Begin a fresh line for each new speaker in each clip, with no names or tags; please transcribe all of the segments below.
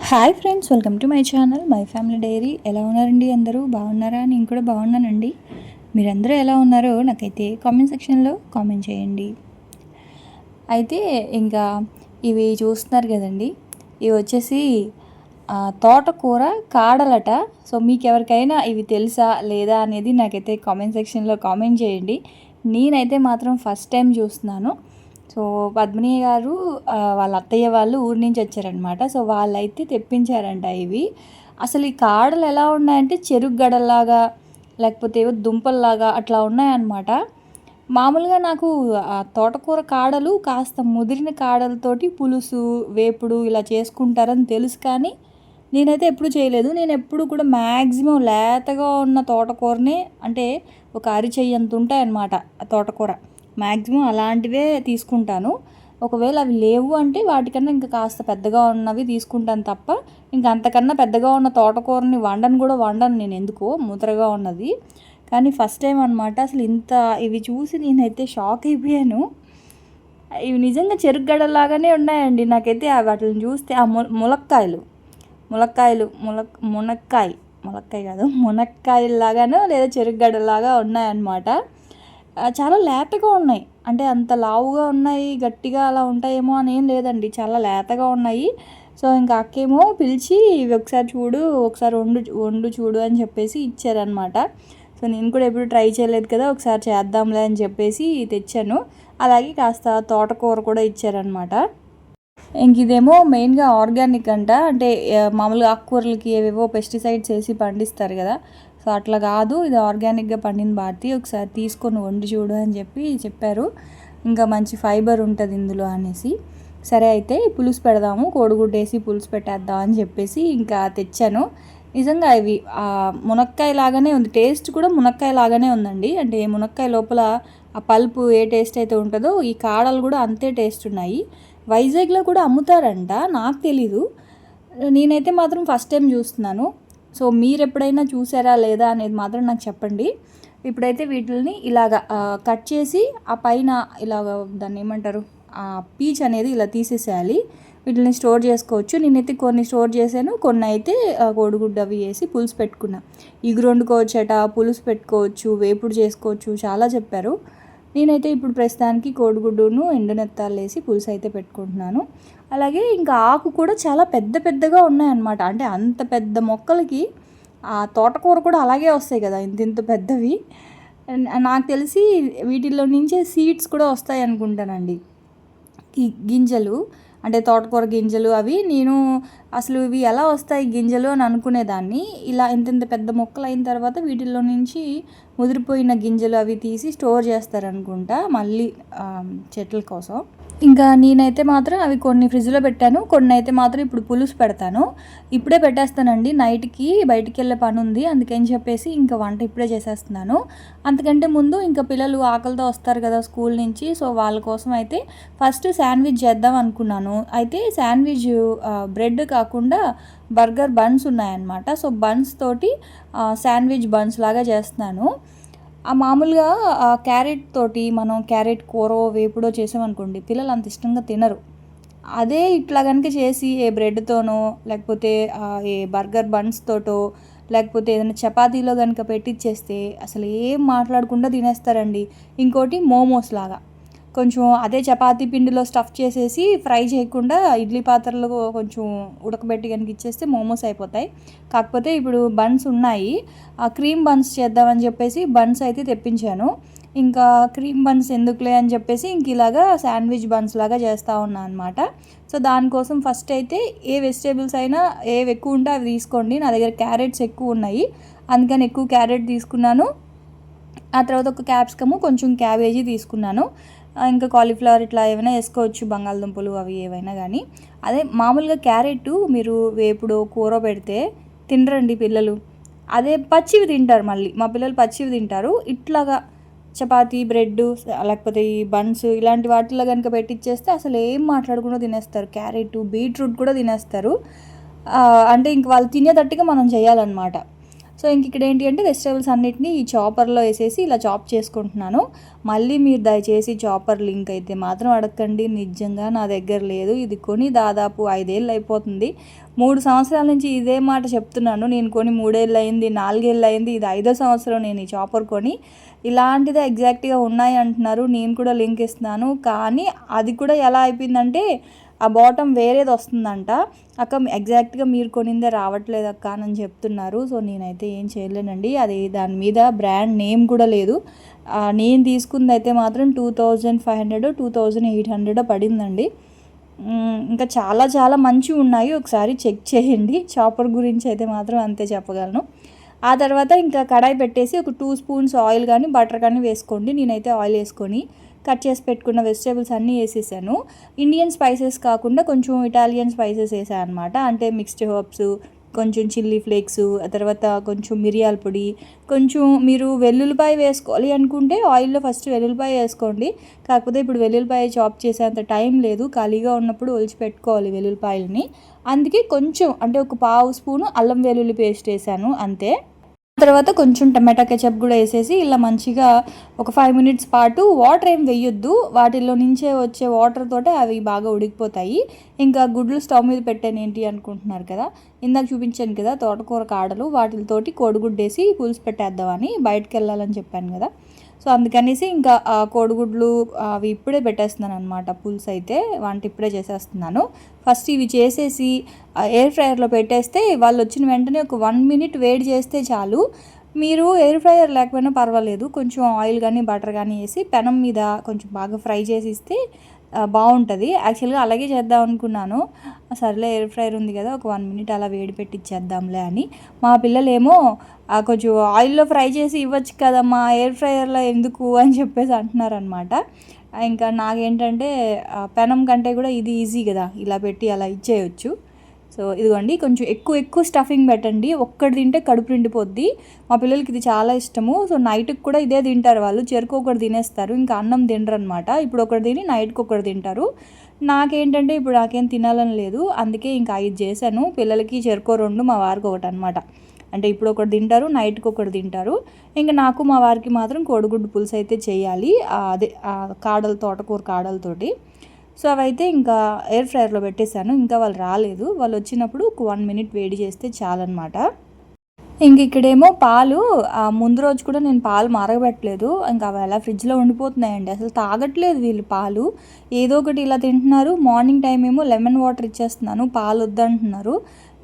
Hi friends, welcome to my channel my family dairy. ఎలా ఉన్నారండి? అందరూ బాగున్నారా? నేను కూడా బాగున్నానండి. మీరందరూ ఎలా ఉన్నారో నాకైతే కామెంట్ సెక్షన్లో కామెంట్ చేయండి. అయితే ఇంకా ఇవి చూస్తున్నారు కదండి, ఇవి వచ్చేసి తోటకూర కాడలట. సో మీకు ఎవరికైనా ఇవి తెలుసా లేదా అనేది నాకైతే కామెంట్ సెక్షన్లో కామెంట్ చేయండి. నేనైతే మాత్రం ఫస్ట్ టైం చూస్తున్నాను. సో పద్మిని గారు వాళ్ళ అత్తయ్య వాళ్ళు ఊరి నుంచి వచ్చారనమాట. సో వాళ్ళైతే తెప్పించారంట ఇవి. అసలు ఈ కాడలు ఎలా ఉన్నాయంటే చెరుకు గడల్లాగా, లేకపోతే ఏవో దుంపల్లాగా అట్లా ఉన్నాయన్నమాట. మామూలుగా నాకు తోటకూర కాడలు కాస్త ముదిరిన కాడలతోటి పులుసు, వేపుడు ఇలా చేసుకుంటారని తెలుసు, కానీ నేనైతే ఎప్పుడు చేయలేదు. నేను ఎప్పుడు కూడా మ్యాక్సిమం లేతగా ఉన్న తోటకూరనే, అంటే ఒక అరిచెయ్యంత ఉంటాయన్నమాట ఆ తోటకూర, మ్యాక్సిమం అలాంటివే తీసుకుంటాను. ఒకవేళ అవి లేవు అంటే వాటికన్నా ఇంకా కాస్త పెద్దగా ఉన్నవి తీసుకుంటాను తప్ప, ఇంకా అంతకన్నా పెద్దగా ఉన్న తోటకూరని వండను నేను, ఎందుకో ముద్రగా ఉన్నది. కానీ ఫస్ట్ టైం అనమాట అసలు ఇంత ఇవి చూసి నేనైతే షాక్ అయిపోయాను. ఇవి నిజంగా చెరుకుగడలాగానే ఉన్నాయండి. నాకైతే వాటిని చూస్తే ఆ మునక్కాయలాగానో లేదా చెరుకుగడలాగా ఉన్నాయన్నమాట. చాలా లేతగా ఉన్నాయి, అంటే అంత లావుగా ఉన్నాయి, గట్టిగా అలా ఉంటాయేమో అని ఏం లేదండి, చాలా లేతగా ఉన్నాయి. సో ఇంకా అక్కేమో పిలిచి ఇవి ఒకసారి చూడు, ఒకసారి వండు చూడు అని చెప్పేసి ఇచ్చారనమాట. సో నేను కూడా ఎప్పుడు ట్రై చేయలేదు కదా, ఒకసారి చేద్దాంలే అని చెప్పేసి తెచ్చాను. అలాగే కాస్త తోటకూర కూడా ఇచ్చారనమాట. ఇంక ఇదేమో మెయిన్గా ఆర్గానిక్ అంట, అంటే మామూలుగా ఆకుకూరలకి ఏవేవో పెస్టిసైడ్స్ వేసి పండిస్తారు కదా, సో అట్లా కాదు, ఇది ఆర్గానిక్గా పండిన భారతి, ఒకసారి తీసుకొని వండి చూడు అని చెప్పారు. ఇంకా మంచి ఫైబర్ ఉంటుంది ఇందులో అనేసి. సరే అయితే పులుసు పెడదాము, కోడిగుడ్డు వేసి పులుసు పెట్టేద్దాం అని చెప్పేసి ఇంకా తెచ్చాను. నిజంగా ఇవి మునక్కాయ లాగానే ఉంది, టేస్ట్ కూడా మునక్కాయ లాగానే ఉందండి. అంటే మునక్కాయ లోపల ఆ పల్పు ఏ టేస్ట్ అయితే ఉంటుందో ఈ కాడలు కూడా అంతే టేస్ట్ ఉన్నాయి. వైజాగ్లో కూడా అమ్ముతారంట, నాకు తెలీదు. నేనైతే మాత్రం ఫస్ట్ టైం చూస్తున్నాను. సో మీరు ఎప్పుడైనా చూసారా లేదా అనేది మాత్రం నాకు చెప్పండి. ఇప్పుడైతే వీటిని ఇలాగ కట్ చేసి ఆ పైన ఇలాగ దాన్ని ఏమంటారు, ఆ పీచ్ అనేది ఇలా తీసేసేయాలి. వీటిని స్టోర్ చేసుకోవచ్చు. నేనైతే కొన్ని స్టోర్ చేశాను, కొన్ని అయితే కోడిగుడ్డు అవి వేసి పులుసు పెట్టుకున్నా. ఇగురు వండుకోవచ్చట, పులుసు పెట్టుకోవచ్చు, వేపుడు చేసుకోవచ్చు, చాలా చెప్పారు. నేనైతే ఇప్పుడు ప్రస్తుతానికి కోడిగుడ్డును ఎండునెత్తాలు వేసి పులుసు అయితే పెట్టుకుంటున్నాను. అలాగే ఇంకా ఆకు కూడా చాలా పెద్దగా ఉన్నాయన్నమాట. అంటే అంత పెద్ద మొక్కలకి ఆ తోటకూర కూడా అలాగే వస్తాయి కదా, ఇంత పెద్దవి. నాకు తెలిసి వీటిల్లో నుంచే సీడ్స్ కూడా వస్తాయి అనుకుంటానండి, ఈ గింజలు, అంటే తోటకూర గింజలు అవి. నేను అసలు ఇవి ఎలా వస్తాయి గింజలు అని అనుకునేదాన్ని. ఇలా ఇంత పెద్ద మొక్కలు అయిన తర్వాత వీటిల్లో నుంచి ముదిరిపోయిన గింజలు అవి తీసి స్టోర్ చేస్తారనుకుంటా మళ్ళీ చెట్ల కోసం. ఇంకా నేనైతే మాత్రం అవి కొన్ని ఫ్రిడ్జ్లో పెట్టాను, కొన్ని అయితే మాత్రం ఇప్పుడు పులుసు పెడతాను. ఇప్పుడే పెట్టేస్తానండి, నైట్కి బయటికి వెళ్ళే పని ఉంది, అందుకని చెప్పేసి ఇంకా వంట ఇప్పుడే చేసేస్తున్నాను. అంతకంటే ముందు ఇంకా పిల్లలు ఆకలితో వస్తారు కదా స్కూల్ నుంచి, సో వాళ్ళ కోసం అయితే ఫస్ట్ శాండ్విచ్ చేద్దాం అనుకున్నాను. అయితే శాండ్విచ్ బ్రెడ్ కాకుండా బర్గర్ బన్స్ ఉన్నాయన్నమాట. సో బన్స్ తోటి శాండ్విచ్ బన్స్ లాగా చేస్తున్నాను. మామూలుగా క్యారెట్ తోటి మనం క్యారెట్ కూర వేపుడో చేసామనుకోండి, పిల్లలు అంత ఇష్టంగా తినరు. అదే ఇట్లా కనుక చేసి ఏ బ్రెడ్తోనో, లేకపోతే ఏ బర్గర్ బన్స్ తోటో, లేకపోతే ఏదైనా చపాతీలో కనుక పెట్టిచ్చేస్తే అసలు ఏం మాట్లాడకుండా తినేస్తారండి. ఇంకోటి మోమోస్ లాగా కొంచెం అదే చపాతీ పిండిలో స్టఫ్ చేసేసి ఫ్రై చేయకుండా ఇడ్లీ పాత్రలో కొంచెం ఉడకబెట్టి కనుక ఇచ్చేస్తే మోమోస్ అయిపోతాయి. కాకపోతే ఇప్పుడు బన్స్ ఉన్నాయి, ఆ క్రీమ్ బన్స్ చేద్దామని చెప్పేసి బన్స్ అయితే తెప్పించాను. ఇంకా క్రీమ్ బన్స్ ఎందుకులే అని చెప్పేసి ఇంక ఇలాగా శాండ్విచ్ బన్స్ లాగా చేస్తూ ఉన్నాను అనమాట. సో దానికోసం ఫస్ట్ అయితే ఏ వెజిటేబుల్స్ అయినా ఏవి ఎక్కువ ఉంటే అవి తీసుకోండి. నా దగ్గర క్యారెట్స్ ఎక్కువ ఉన్నాయి, అందుకని ఎక్కువ క్యారెట్ తీసుకున్నాను. ఆ తర్వాత ఒక క్యాప్సికము, కొంచెం క్యాబేజీ తీసుకున్నాను. ఇంకా కాలీఫ్లవర్ ఇట్లా ఏమైనా వేసుకోవచ్చు, బంగాళదుంపలు అవి ఏవైనా కానీ. అదే మామూలుగా క్యారెట్ మీరు వేపుడు కూర పెడితే తినరండి పిల్లలు, అదే పచ్చివి తింటారు. మళ్ళీ మా పిల్లలు పచ్చివి తింటారు. ఇట్లాగా చపాతీ, బ్రెడ్, లేకపోతే ఈ బన్స్ ఇలాంటి వాటిలో కనుక పెట్టిచ్చేస్తే అసలు ఏం మాట్లాడకుండా తినేస్తారు. క్యారెట్, బీట్రూట్ కూడా తినేస్తారు. అంటే ఇంక వాళ్ళు తినేటట్టుగా మనం చేయాలన్నమాట. సో ఇంక ఇక్కడ ఏంటి అంటే వెజిటేబుల్స్ అన్నిటిని ఈ చాపర్లో వేసేసి ఇలా చాప్ చేసుకుంటున్నాను. మళ్ళీ మీరు దయచేసి చాపర్ లింక్ అయితే మాత్రం అడగండి, నిజంగా నా దగ్గర లేదు. ఇది కొని దాదాపు 5 ఏళ్ళు అయిపోతుంది. 3 సంవత్సరాల నుంచి ఇదే మాట చెప్తున్నాను. నేను కొని 3 ఏళ్ళు అయింది, 4 ఏళ్ళు అయింది, ఇది 5వ సంవత్సరం నేను ఈ చాపర్ కొని. ఇలాంటిదే ఎగ్జాక్ట్గా ఉన్నాయి అంటున్నారు. నేను కూడా లింక్ ఇస్తున్నాను, కానీ అది కూడా ఎలా అయిపోయిందంటే ఆ బాటమ్ వేరేది వస్తుందంట. అక్క ఎగ్జాక్ట్గా మీరు కొనిందే రావట్లేదు అక్క అని చెప్తున్నారు. సో నేనైతే ఏం చేయలేనండి. అది దాని మీద బ్రాండ్ నేమ్ కూడా లేదు. నేను తీసుకుంది అయితే మాత్రం 2500 2800 పడిందండి. ఇంకా చాలా చాలా మంచివి ఉన్నాయి, ఒకసారి చెక్ చేయండి. చాపర్ గురించి అయితే మాత్రం అంతే చెప్పగలను. ఆ తర్వాత ఇంకా కడాయి పెట్టేసి ఒక 2 స్పూన్స్ ఆయిల్ కానీ బటర్ కానీ వేసుకోండి. నేనైతే ఆయిల్ వేసుకొని కట్ చేసి పెట్టుకున్న వెజిటేబుల్స్ అన్నీ వేసేసాను. ఇండియన్ స్పైసెస్ కాకుండా కొంచెం ఇటాలియన్ స్పైసెస్ వేసాను అనమాట. అంటే మిక్స్డ్ హర్బ్స్, కొంచెం చిల్లీ ఫ్లేక్స్, ఆ తర్వాత కొంచెం మిరియాల పొడి, కొంచెం మీరు వెల్లుల్లిపాయ వేసుకోవాలి అనుకుంటే ఆయిల్లో ఫస్ట్ వెల్లుల్లిపాయ వేసుకోండి. కాకపోతే ఇప్పుడు వెల్లుల్లిపాయ చాప్ చేసేంత టైం లేదు, ఖాళీగా ఉన్నప్పుడు ఒలిచి పెట్టుకోవాలి వెల్లుల్లిపాయలని. అందుకే కొంచెం అంటే ఒక 1/2 స్పూను అల్లం వెల్లుల్లి పేస్ట్ వేసాను అంతే. తర్వాత కొంచెం టమాటా కెచప్ కూడా వేసేసి ఇలా మంచిగా ఒక 5 మినిట్స్ పాటు వాటర్ ఏం వేయొద్దు, వాటిల్లో నుంచే వచ్చే వాటర్ తోటే అవి బాగా ఉడికిపోతాయి. ఇంకా గుడ్లు స్టవ్ మీద పెట్టాను ఏంటి అనుకుంటున్నారు కదా, ఇందాక చూపించాను కదా తోటకూర కాడలు, వాటితోటి కోడిగుడ్డేసి పులుసు పెట్టేద్దామని బయటకు వెళ్ళాలని చెప్పాను కదా. సో అందుకనేసి ఇంకా కోడిగుడ్లు అవి ఇప్పుడే పెట్టేస్తున్నాను అనమాట. పులుసు అయితే వంట ఇప్పుడే చేసేస్తున్నాను. ఫస్ట్ ఇవి చేసేసి ఎయిర్ ఫ్రైయర్లో పెట్టేస్తే వాళ్ళు వచ్చిన వెంటనే ఒక 1 మినిట్ వేడి చేస్తే చాలు. మీరు ఎయిర్ ఫ్రైయర్ లేకపోయినా పర్వాలేదు, కొంచెం ఆయిల్ కానీ బటర్ కానీ వేసి పెనం మీద కొంచెం బాగా ఫ్రై చేసి ఇస్తే బాగుంటుంది. యాక్చువల్గా అలాగే చేద్దాం అనుకున్నాను. సర్లే ఎయిర్ ఫ్రైయర్ ఉంది కదా, ఒక 1 మినిట్ అలా వేడి పెట్టి ఇచ్చేద్దాంలే అని. మా పిల్లలేమో కొంచెం ఆయిల్లో ఫ్రై చేసి ఇవ్వచ్చు కదమ్మా, ఎయిర్ ఫ్రైయర్లో ఎందుకు అని చెప్పేసి అంటున్నారనమాట. ఇంకా నాకేంటంటే పెనం కంటే కూడా ఇది ఈజీ కదా, ఇలా పెట్టి అలా ఇచ్చేయచ్చు. సో ఇదిగోండి, కొంచెం ఎక్కువ స్టఫింగ్ పెట్టండి, ఒక్కటి తింటే కడుపు నిండిపోద్ది. మా పిల్లలకి ఇది చాలా ఇష్టము. సో నైట్కి కూడా ఇదే తింటారు వాళ్ళు. చెరుకు ఒకటి తినేస్తారు, ఇంకా అన్నం తినరు అనమాట. ఇప్పుడు ఒకటి తిని నైట్కి ఒకటి తింటారు. నాకేంటంటే ఇప్పుడు నాకేం తినాలని లేదు, అందుకే ఇంకా 5 చేశాను. పిల్లలకి చెరుకు 2, మా వారికి ఒకటి అనమాట. అంటే ఇప్పుడు ఒకటి తింటారు, నైట్కి ఒకటి తింటారు. ఇంకా నాకు మా వారికి మాత్రం కోడిగుడ్డు పులుసు అయితే చేయాలి, అదే కాడలు, తోటకూర కాడలతోటి. సో అవైతే ఇంకా ఎయిర్ ఫ్రైయర్లో పెట్టేశాను. ఇంకా వాళ్ళు రాలేదు, వాళ్ళు వచ్చినప్పుడు ఒక 1 మినిట్ వేడి చేస్తే చాలన్నమాట. ఇంక ఇక్కడేమో పాలు ముందు రోజు కూడా నేను పాలు మరగబెట్టలేదు, ఇంకా అవి అలా ఫ్రిడ్జ్లో ఉండిపోతున్నాయండి. అసలు తాగట్లేదు వీళ్ళు పాలు, ఏదో ఒకటి ఇలా తింటున్నారు. మార్నింగ్ టైం ఏమో లెమన్ వాటర్ ఇచ్చేస్తున్నాను, పాలు వద్దంటున్నారు.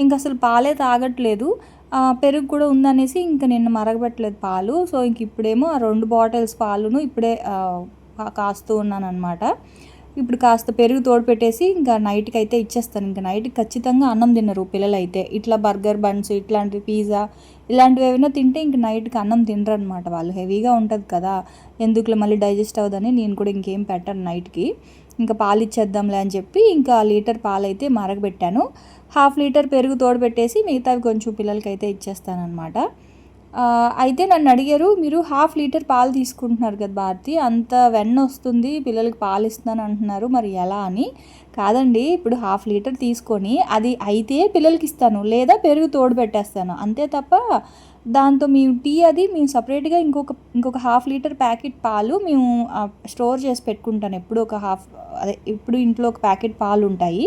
ఇంకా అసలు పాలే తాగట్లేదు. పెరుగు కూడా ఉందనేసి ఇంకా నిన్న మరగబెట్టలేదు పాలు. సో ఇంక ఇప్పుడేమో ఆ 2 బాటిల్స్ పాలును ఇప్పుడే కాస్తూ ఉన్నాను అనమాట. ఇప్పుడు కాస్త పెరుగు తోడు పెట్టేసి ఇంకా నైట్కి అయితే ఇచ్చేస్తాను. ఇంకా నైట్కి ఖచ్చితంగా అన్నం తినరు పిల్లలు అయితే. ఇట్లా బర్గర్ బన్స్, ఇట్లాంటివి పిజ్జా ఇలాంటివి ఏమైనా తింటే ఇంక నైట్కి అన్నం తినరు అనమాట. వాళ్ళు హెవీగా ఉంటుంది కదా, ఎందుకులే మళ్ళీ డైజెస్ట్ అవ్వదని నేను కూడా ఇంకేం పెట్టాను నైట్కి. ఇంకా పాలు ఇచ్చేద్దాంలే అని చెప్పి ఇంకా లీటర్ పాలు అయితే మరగబెట్టాను. 1/2 లీటర్ పెరుగు తోడు పెట్టేసి మిగతావి కొంచెం పిల్లలకైతే ఇచ్చేస్తానమాట. అయితే నన్ను అడిగారు, మీరు 1/2 లీటర్ పాలు తీసుకుంటున్నారు కదా భారతి, అంత వెన్న వస్తుంది, పిల్లలకి పాలు ఇస్తున్నాను అంటున్నారు, మరి ఎలా అని. కాదండి, ఇప్పుడు 1/2 లీటర్ తీసుకొని అది అయితే పిల్లలకి ఇస్తాను, లేదా పెరుగు తోడు పెట్టేస్తాను అంతే తప్ప దాంతో మేము టీ అది మేము సపరేట్గా ఇంకొక 1/2 లీటర్ ప్యాకెట్ పాలు మేము స్టోర్ చేసి పెట్టుకుంటాను. ఇప్పుడు ఇంట్లో ఒక ప్యాకెట్ పాలు ఉంటాయి,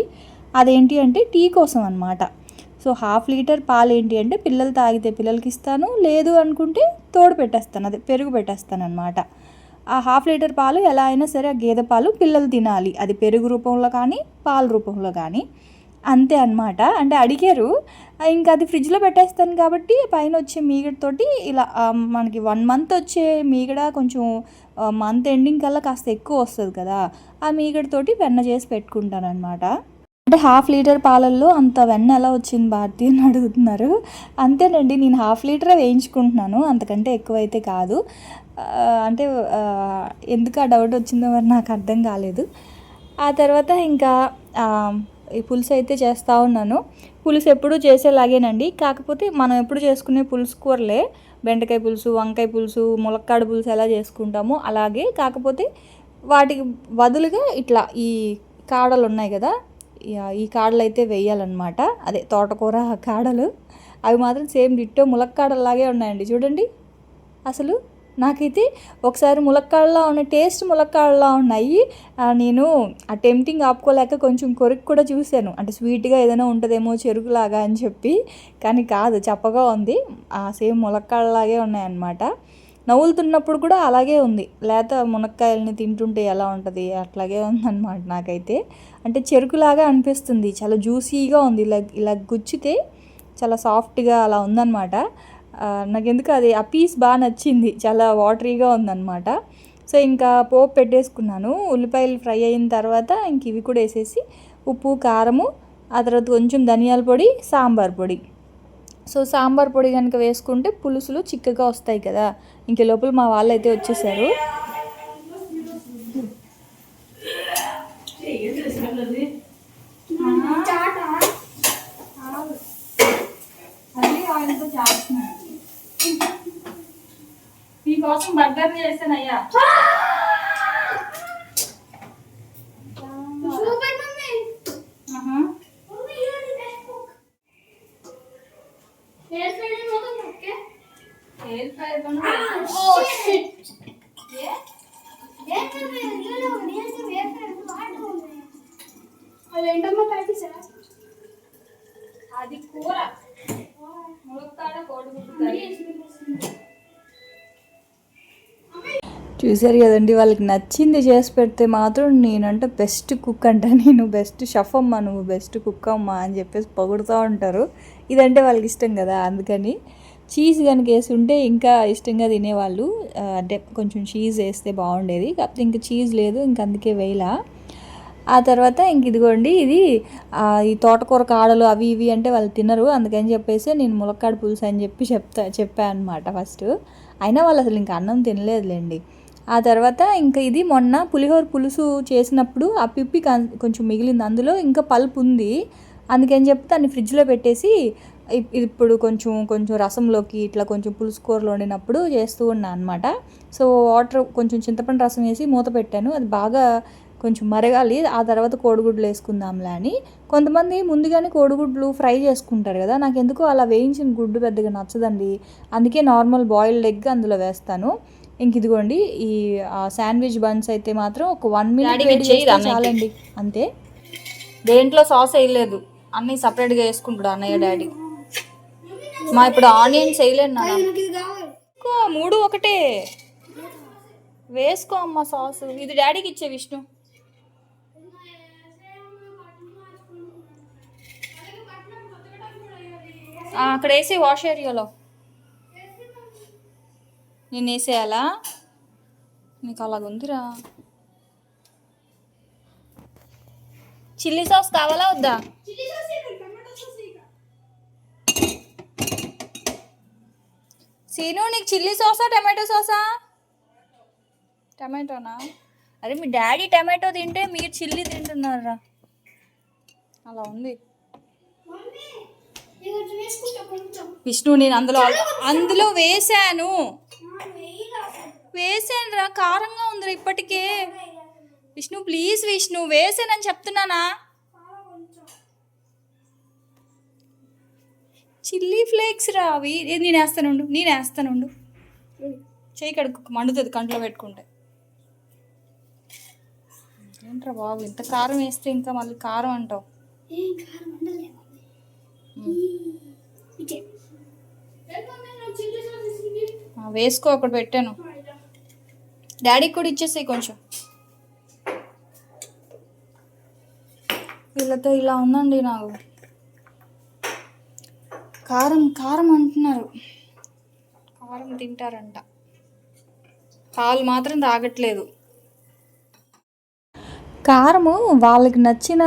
అదేంటి అంటే టీ కోసం అనమాట. సో 1/2 లీటర్ పాలు ఏంటి అంటే పిల్లలు తాగితే పిల్లలకి ఇస్తాను, లేదు అనుకుంటే తోడు పెట్టేస్తాను, అదే పెరుగు పెట్టేస్తాను అనమాట. ఆ 1/2 లీటర్ పాలు ఎలా అయినా సరే ఆ గేదె పాలు పిల్లలు తినాలి, అది పెరుగు రూపంలో కానీ పాల రూపంలో కానీ, అంతే అనమాట. అంటే అడిగారు, ఇంకా అది ఫ్రిడ్జ్లో పెట్టేస్తాను కాబట్టి పైన వచ్చే మీగడతోటి ఇలా మనకి 1 మంత్ వచ్చే మీగడ కొంచెం మంత్ ఎండింగ్ కల్లా కాస్త ఎక్కువ వస్తుంది కదా, ఆ మీగడతోటి వెన్న చేసి పెట్టుకుంటాను అనమాట. అంటే 1/2 లీటర్ పాలల్లో అంత వెన్న ఎలా వచ్చింది భారతి అని అడుగుతున్నారు. అంతేనండి, నేను 1/2 లీటరే వేయించుకుంటున్నాను, అంతకంటే ఎక్కువైతే కాదు. అంటే ఎందుకు ఆ డౌట్ వచ్చిందో మరి నాకు అర్థం కాలేదు. ఆ తర్వాత ఇంకా ఈ పులుసు అయితే చేస్తూ ఉన్నాను. పులుసు ఎప్పుడూ చేసేలాగేనండి, కాకపోతే మనం ఎప్పుడు చేసుకునే పులుసు కూరలే, బెండకాయ పులుసు, వంకాయ పులుసు, ములక్కాడ పులుసు ఎలా చేసుకుంటామో అలాగే, కాకపోతే వాటికి బదులుగా ఇట్లా ఈ కాడలు ఉన్నాయి కదా, ఈ కాడలు అయితే వేయాలన్నమాట. అదే తోటకూర కాడలు అవి మాత్రం సేమ్ డిట్టో ములక్కాడలాగే ఉన్నాయండి. చూడండి అసలు నాకైతే ఒకసారి ములక్కాడలా ఉన్నాయి, టేస్ట్ ములక్కాడలా ఉన్నాయి. నేను ఆ టెంప్టింగ్ ఆపుకోలేక కొంచెం కొరికి కూడా చూశాను, అంటే స్వీట్గా ఏదైనా ఉంటుందేమో చెరుకులాగా అని చెప్పి. కానీ కాదు, చప్పగా ఉంది. సేమ్ ములక్కాడలాగే ఉన్నాయన్నమాట. నవ్వులుతున్నప్పుడు కూడా అలాగే ఉంది. లేత మునక్కాయలని తింటుంటే ఎలా ఉంటుంది అట్లాగే ఉందన్నమాట నాకైతే. అంటే చెరుకులాగా అనిపిస్తుంది, చాలా జ్యూసీగా ఉంది. ఇలా ఇలా గుచ్చితే చాలా సాఫ్ట్గా అలా ఉందన్నమాట. నాకెందుకు అది ఆ పీస్ బాగా నచ్చింది, చాలా వాటరీగా ఉందన్నమాట. సో ఇంకా పోపు పెట్టేసుకున్నాను. ఉల్లిపాయలు ఫ్రై అయిన తర్వాత ఇంక ఇవి కూడా వేసేసి ఉప్పు కారము, ఆ తర్వాత కొంచెం ధనియాల పొడి, సాంబార్ పొడి. సో సాంబార్ పొడి కనుక వేసుకుంటే పులుసులు చిక్కగా వస్తాయి కదా. ఇంక లోపల మా వాళ్ళు అయితే వచ్చేసారు. నీకోసం బర్గర్ చేస్తానయ్యా. అది కూర ములక్కాడ కోడిగుడ్డు కర్రీ. చూసారు కదండి, వాళ్ళకి నచ్చింది చేసి పెడితే మాత్రం నేనంటే బెస్ట్ కుక్ అంట. నేను బెస్ట్ షెఫ్ అమ్మా, నువ్వు బెస్ట్ కుక్ అమ్మా అని చెప్పేసి పొగుడుతూ ఉంటారు. ఇదంటే వాళ్ళకి ఇష్టం కదా, అందుకని. చీజ్ కనుక వేసి ఉంటే ఇంకా ఇష్టంగా తినేవాళ్ళు. అంటే కొంచెం చీజ్ వేస్తే బాగుండేది, కాకపోతే ఇంకా చీజ్ లేదు, ఇంక అందుకే వేయలా. ఆ తర్వాత ఇంక ఇదిగోండి, ఇది ఈ తోటకూర కాడలు అవి ఇవి అంటే వాళ్ళు తినరు, అందుకని చెప్పేసి నేను ములక్కాడ పులుసు అని చెప్పాను అనమాట ఫస్ట్. అయినా వాళ్ళు అసలు ఇంకా అన్నం తినలేదులేండి. ఆ తర్వాత ఇంకా ఇది మొన్న పులిహోర పులుసు చేసినప్పుడు ఆ పిప్పి కొంచెం మిగిలింది, అందులో ఇంకా పల్పు ఉంది. అందుకని చెప్పి దాన్ని ఫ్రిడ్జ్లో పెట్టేసి ఇప్పుడు కొంచెం కొంచెం రసంలోకి ఇట్లా కొంచెం పులుసు కూరలు వండినప్పుడు చేస్తూ ఉన్నాను అనమాట. సో వాటర్ కొంచెం చింతపండు రసం వేసి మూత పెట్టాను, అది బాగా కొంచెం మరగాలి. ఆ తర్వాత కోడిగుడ్లు వేసుకుందాంలే అని. కొంతమంది ముందుగానే కోడిగుడ్లు ఫ్రై చేసుకుంటారు కదా, నాకు ఎందుకో అలా వేయించిన గుడ్డు పెద్దగా నచ్చదండి, అందుకే నార్మల్ బాయిల్డ్ ఎగ్ అందులో వేస్తాను. ఇంక ఇదిగోండి, ఈ శాండ్విచ్ బన్స్ అయితే మాత్రం ఒక 1 minute చాలండి, అంతే. దేంట్లో సాస్ వేయలేదు, అన్నీ సపరేట్గా వేసుకుంటాడు అన్నయ్య డాడీ. మా ఇప్పుడు ఆనియన్స్ వేయలేదు నా, 3 ఒకటే వేసుకో అమ్మ సాస్. ఇది డాడీకి ఇచ్చే విష్ణు. అక్కడ వేసి వాష్ ఏరియాలో నేను వేసేయాలా, నీకు అలాగుందిరా. చిల్లీ సాస్ కావాలా వద్దా? సీను నీకు చిల్లీ సాసా టమాటో సాసా? టమాటోనా? అరే మీ డాడీ టమాటో తింటే మీరు చిల్లీ తింటున్నారా, అలా ఉంది. విష్ణు నేను అందులో వేసాను రా, కారంగా ఉందిరా ఇప్పటికే. విష్ణు ప్లీజ్, విష్ణు వేసానని చెప్తున్నానా. చిల్లీ ఫ్లేక్స్ రా అవి, నేను వేస్తానుండు. చేయి కడుక్కు, మండుతుంది కంట్లో పెట్టుకుంటే. ఏంట్రా బాబు, ఇంత కారం వేస్తే ఇంకా మళ్ళీ కారం అంటావు. వేసుకో, అక్కడ పెట్టాను. డాడీకి కూడా ఇచ్చేసాయి కొంచెం. వీళ్ళతో ఇలా ఉందండి నాకు. కారం కారం అంటున్నారు, కారం తింటారంట, పాలు మాత్రం తాగట్లేదు. కారము వాళ్ళకి నచ్చిన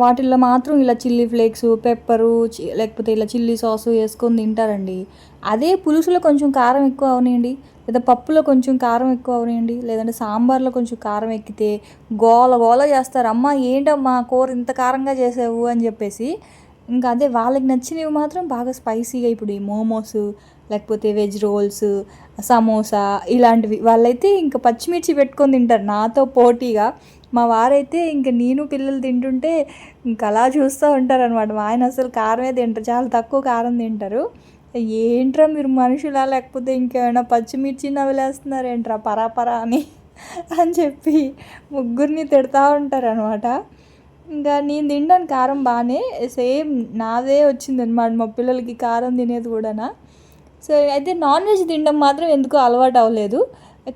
వాటిల్లో మాత్రం ఇలా చిల్లీ ఫ్లేక్స్, పెప్పరు, లేకపోతే ఇలా చిల్లీ సాసు వేసుకొని తింటారండి. అదే పులుసులో కొంచెం కారం ఎక్కువ అవనియండి, లేదా పప్పులో కొంచెం కారం ఎక్కువ అవనియండి, లేదంటే సాంబార్లో కొంచెం కారం ఎక్కితే గోల గోల చేస్తారు. అమ్మ ఏంటమ్మా కూర ఇంత కారంగా చేసావు అని చెప్పేసి. ఇంకా అదే వాళ్ళకి నచ్చినవి మాత్రం బాగా స్పైసీగా, ఇప్పుడు ఈ మోమోస్, లేకపోతే వెజ్ రోల్స్, సమోసా ఇలాంటివి వాళ్ళైతే ఇంకా పచ్చిమిర్చి పెట్టుకొని తింటారు నాతో పోటీగా. మా వారైతే ఇంక నేను పిల్లలు తింటుంటే ఇంక అలా చూస్తూ ఉంటారనమాట. మా ఆయన అసలు కారమే తింటారు, చాలా తక్కువ కారం తింటారు. ఏంట్రా మీరు మనుషులా, లేకపోతే ఇంకేమైనా పచ్చిమిర్చి నవిలేస్తున్నారేంట్రా పరాపరా అని చెప్పి ముగ్గురిని తిడతా ఉంటారనమాట. ఇంకా నేను తింటాను కారం బాగానే, సేమ్ నాదే వచ్చిందనమాట మా పిల్లలకి కారం తినేది కూడానా. సో అయితే నాన్ వెజ్ తినడం మాత్రం ఎందుకో అలవాటు అవ్వలేదు,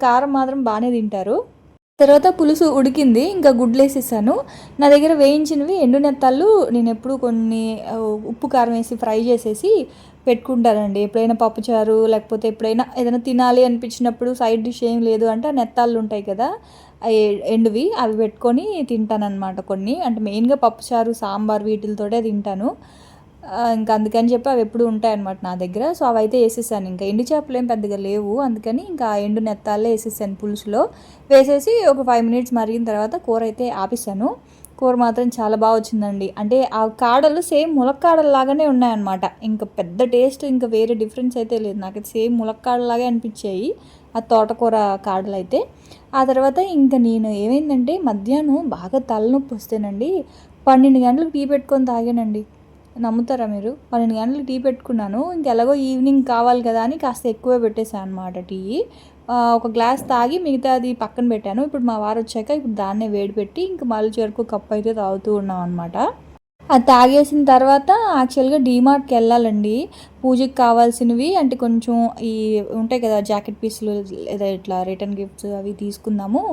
కారం మాత్రం బాగానే తింటారు. తర్వాత పులుసు ఉడికింది, ఇంకా గుడ్లు వేసేసాను. నా దగ్గర వేయించినవి ఎండు నెత్తాళ్ళు నేను ఎప్పుడు కొన్ని ఉప్పు కారం వేసి ఫ్రై చేసేసి పెట్టుకుంటానండి. ఎప్పుడైనా పప్పుచారు లేకపోతే ఎప్పుడైనా ఏదైనా తినాలి అనిపించినప్పుడు సైడ్ డిష్ ఏం లేదు అంటే నెత్తాళ్ళు ఉంటాయి కదా, ఎండువి అవి పెట్టుకొని తింటానన్నమాట. కొన్ని అంటే మెయిన్గా పప్పుచారు సాంబార్ వీటితోటే తింటాను. ఇంకా అందుకని చెప్పి అవి ఎప్పుడు ఉంటాయన్నమాట నా దగ్గర. సో అవి అయితే వేసేసాను. ఇంకా ఎండు చేపలు ఏం పెద్దగా లేవు, అందుకని ఇంకా ఎండు నెత్తాలే వేసేసాను పులుసులో. వేసేసి ఒక 5 మినిట్స్ మరిగిన తర్వాత కూర అయితే ఆపేసాను. కూర మాత్రం చాలా బాగా వచ్చిందండి. అంటే ఆ కాడలు సేమ్ ములక్కాడల్లాగానే ఉన్నాయన్నమాట. ఇంకా పెద్ద టేస్ట్ ఇంకా వేరే డిఫరెన్స్ అయితే లేదు, నాకైతే సేమ్ ములక్కాడలాగే అనిపించాయి ఆ తోటకూర కాడలు అయితే. ఆ తర్వాత ఇంకా నేను ఏమైందంటే మధ్యాహ్నం బాగా తలనొప్పి వస్తేనండి 12 గంటలకు టీ పెట్టుకొని తాగానండి. నమ్ముతారా మీరు? 12 గంటలకు టీ పెట్టుకున్నాను. ఇంకెలాగో ఈవినింగ్ కావాలి కదా అని కాస్త ఎక్కువే పెట్టేశాను అనమాట టీ. ఒక గ్లాస్ తాగి మిగతాది పక్కన పెట్టాను. ఇప్పుడు మా వారు వచ్చాక ఇప్పుడు దాన్నే వేడి పెట్టి ఇంక మళ్ళీ చెరుకు కప్పు అయితే తాగుతూ ఉన్నాం అనమాట. అది తాగేసిన తర్వాత యాక్చువల్గా డీమార్ట్కి వెళ్ళాలండి. పూజకి కావాల్సినవి అంటే కొంచెం ఈ ఉంటాయి కదా జాకెట్ పీసులు లేదా ఇట్లా రిటర్న్ గిఫ్ట్స్ అవి తీసుకుందాము,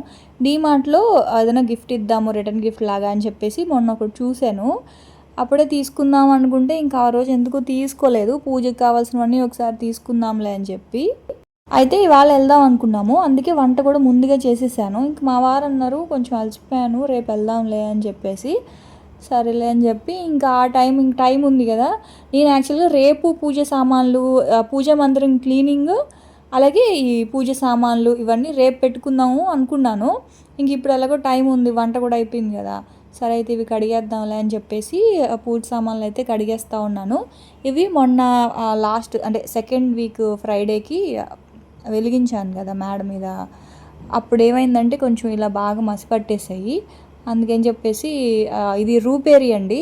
డీమార్ట్లో ఏదైనా గిఫ్ట్ ఇద్దాము రిటర్న్ గిఫ్ట్ లాగా అని చెప్పేసి మొన్న ఒకటి చూశాను. అప్పుడే తీసుకుందాం అనుకుంటే ఇంకా ఆ రోజు ఎందుకు తీసుకోలేదు. పూజకి కావాల్సినవన్నీ ఒకసారి తీసుకుందాంలే అని చెప్పి అయితే ఇవాళ వెళ్దాం అనుకున్నాము. అందుకే వంట కూడా ముందుగా చేసేసాను. ఇంక మా వారు అన్నారు కొంచెం అలసిపోయాను రేపు వెళ్దాంలే అని చెప్పేసి, సరేలే అని చెప్పి ఇంకా ఆ టైం ఉంది కదా. నేను యాక్చువల్గా రేపు పూజ సామాన్లు పూజా మందిరం క్లీనింగ్ అలాగే ఈ పూజ సామాన్లు ఇవన్నీ రేపు పెట్టుకుందాము అనుకున్నాను. ఇంక ఇప్పుడు ఎలాగో టైం ఉంది, వంట కూడా అయిపోయింది కదా, సరే అయితే ఇవి కడిగేద్దాంలే అని చెప్పేసి పూజ సామాన్లు అయితే కడిగేస్తూ ఉన్నాను. ఇవి మొన్న లాస్ట్ అంటే సెకండ్ వీక్ ఫ్రైడేకి వెలిగించాను కదా మేడ మీద, అప్పుడు ఏమైందంటే కొంచెం ఇలా బాగా మసిపట్టేసాయి. అందుకని చెప్పేసి ఇది రూపేరీ అండి.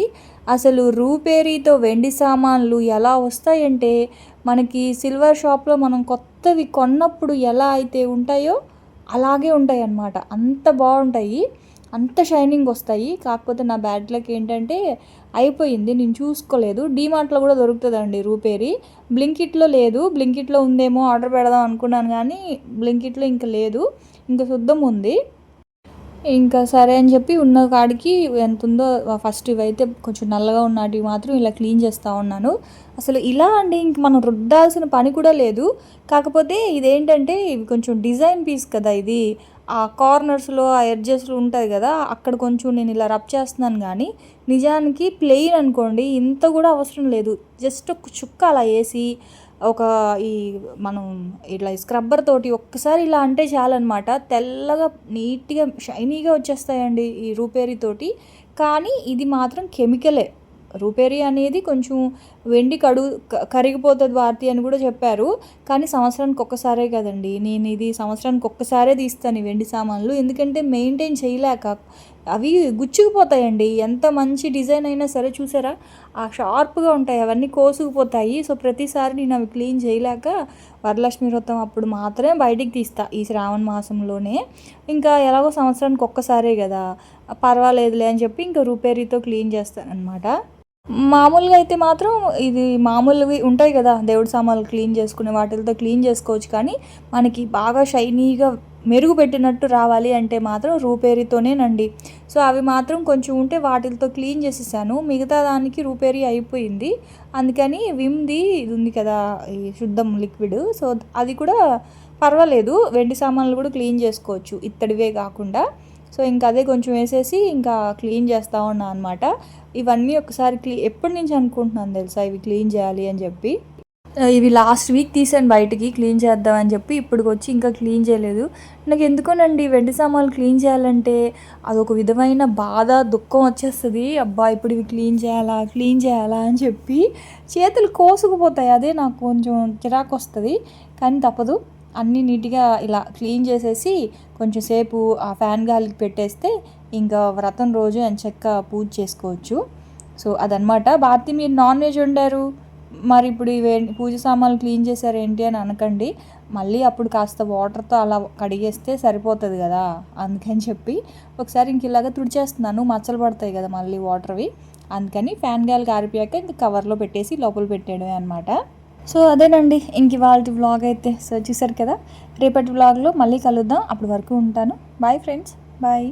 అసలు రూపేరీతో వెండి సామాన్లు ఎలా వస్తాయంటే మనకి సిల్వర్ షాప్లో మనం కొత్తవి కొన్నప్పుడు ఎలా అయితే ఉంటాయో అలాగే ఉంటాయి అన్నమాట. అంత బాగుంటాయి, అంత షైనింగ్ వస్తాయి. కాకపోతే నా బ్యాడ్ లక్ ఏంటంటే అయిపోయింది, నేను చూసుకోలేదు. డీమార్ట్లో కూడా దొరుకుతుందండి రూపేరీ, బ్లింకిట్లో లేదు. బ్లింకిట్లో ఉందేమో ఆర్డర్ పెడదాం అనుకున్నాను కానీ బ్లింకిట్లో ఇంకా లేదు, ఇంకా శుద్ధం ఉంది. ఇంకా సరే అని చెప్పి ఉన్న కాడికి ఎంత ఉందో ఫస్ట్ ఇవైతే కొంచెం నల్లగా ఉన్నటివి మాత్రం ఇలా క్లీన్ చేస్తూ ఉన్నాను. అసలు ఇలా అండి ఇంక మనం రుద్దాల్సిన పని కూడా లేదు. కాకపోతే ఇదేంటంటే ఇవి కొంచెం డిజైన్ పీస్ కదా ఇది, ఆ కార్నర్స్లో ఆ ఎడ్జెస్లో ఉంటుంది కదా అక్కడ కొంచెం నేను ఇలా రబ్ చేస్తున్నాను. కానీ నిజానికి ప్లెయిన్ అనుకోండి ఇంత కూడా అవసరం లేదు. జస్ట్ ఒక చుక్క అలా వేసి ఒక ఈ మనం ఇట్లా స్క్రబ్బర్ తోటి ఒక్కసారి ఇలా అంటే చాలన్నమాట, తెల్లగా నీట్గా షైనీగా వచ్చేస్తాయండి ఈ రూపేరీ తోటి. కానీ ఇది మాత్రం కెమికలే. రూపేరీ అనేది కొంచెం వెండి కరిగిపోతుంది భారతి అని కూడా చెప్పారు. కానీ సంవత్సరానికి ఒక్కసారే కదండి, నేను ఇది సంవత్సరానికి ఒక్కసారే తీస్తాను ఈ వెండి సామాన్లు. ఎందుకంటే మెయింటైన్ చేయలేక అవి గుచ్చుకుపోతాయండి. ఎంత మంచి డిజైన్ అయినా సరే చూసారా ఆ షార్ప్గా ఉంటాయి, అవన్నీ కోసుకుపోతాయి. సో ప్రతిసారి నేను అవి క్లీన్ చేయలేక వరలక్ష్మి వ్రతం అప్పుడు మాత్రమే బయటికి తీస్తా ఈ శ్రావణ మాసంలోనే. ఇంకా ఎలాగో సంవత్సరానికి ఒక్కసారే కదా పర్వాలేదులే అని చెప్పి ఇంకా రూపేరీతో క్లీన్ చేస్తాను అనమాట. మామూలుగా అయితే మాత్రం ఇది మామూలువి ఉంటాయి కదా దేవుడి సామాన్లు క్లీన్ చేసుకునే వాటితో క్లీన్ చేసుకోవచ్చు. కానీ మనకి బాగా షైనీగా మెరుగు పెట్టినట్టు రావాలి అంటే మాత్రం రూపేరీతోనేనండి. సో అవి మాత్రం కొంచెం ఉంటే వాటితో క్లీన్ చేసేసాను, మిగతా దానికి రూపేరీ అయిపోయింది. అందుకని విమ్ది ఇది ఉంది కదా ఈ శుద్ధం లిక్విడ్, సో అది కూడా పర్వాలేదు, వెండి సామాన్లు కూడా క్లీన్ చేసుకోవచ్చు ఇత్తడివే కాకుండా. సో ఇంకా అదే కొంచెం వేసేసి ఇంకా క్లీన్ చేస్తూ ఉన్నా అనమాట. ఇవన్నీ ఒకసారి ఎప్పటి నుంచి అనుకుంటున్నాను తెలుసా ఇవి క్లీన్ చేయాలి అని చెప్పి. ఇవి లాస్ట్ వీక్ తీసాను బయటికి క్లీన్ చేద్దామని చెప్పి, ఇప్పటికి వచ్చి ఇంకా క్లీన్ చేయలేదు. నాకు ఎందుకోనండి వెండి సామాన్లు క్లీన్ చేయాలంటే అదొక విధమైన బాధ దుఃఖం వచ్చేస్తుంది. అబ్బా ఇప్పుడు ఇవి క్లీన్ చేయాలా అని చెప్పి చేతులు కోసుకుపోతాయి, అదే నాకు కొంచెం చిరాకు వస్తుంది. కానీ తప్పదు, అన్నీ నీట్గా ఇలా క్లీన్ చేసేసి కొంచెం సేపు ఆ ఫ్యాన్ గాలికి పెట్టేస్తే ఇంకా వ్రతం రోజు ఎంచక్కా పూజ చేసుకోవచ్చు. సో అదనమాట. భారతి మీరు నాన్ వెజ్ వండారు, మరి ఇప్పుడు పూజ సామాన్లు క్లీన్ చేశారు ఏంటి అని అనకండి. మళ్ళీ అప్పుడు కాస్త వాటర్తో అలా కడిగేస్తే సరిపోతుంది కదా, అందుకని చెప్పి ఒకసారి ఇంక ఇలాగ తుడిచేస్తున్నాను, మచ్చలు పడతాయి కదా మళ్ళీ వాటర్వి. అందుకని ఫ్యాన్ గాలికి ఆరిపోయాక ఇంక కవర్లో పెట్టేసి లోపల పెట్టేయడమే అనమాట. సో అదేనండి ఇంక ఇవాళ వ్లాగ్ అయితే. సో చూసారు కదా, రేపటి వ్లాగ్లో మళ్ళీ కలుద్దాం. అప్పటి వరకు ఉంటాను. Bye friends, bye.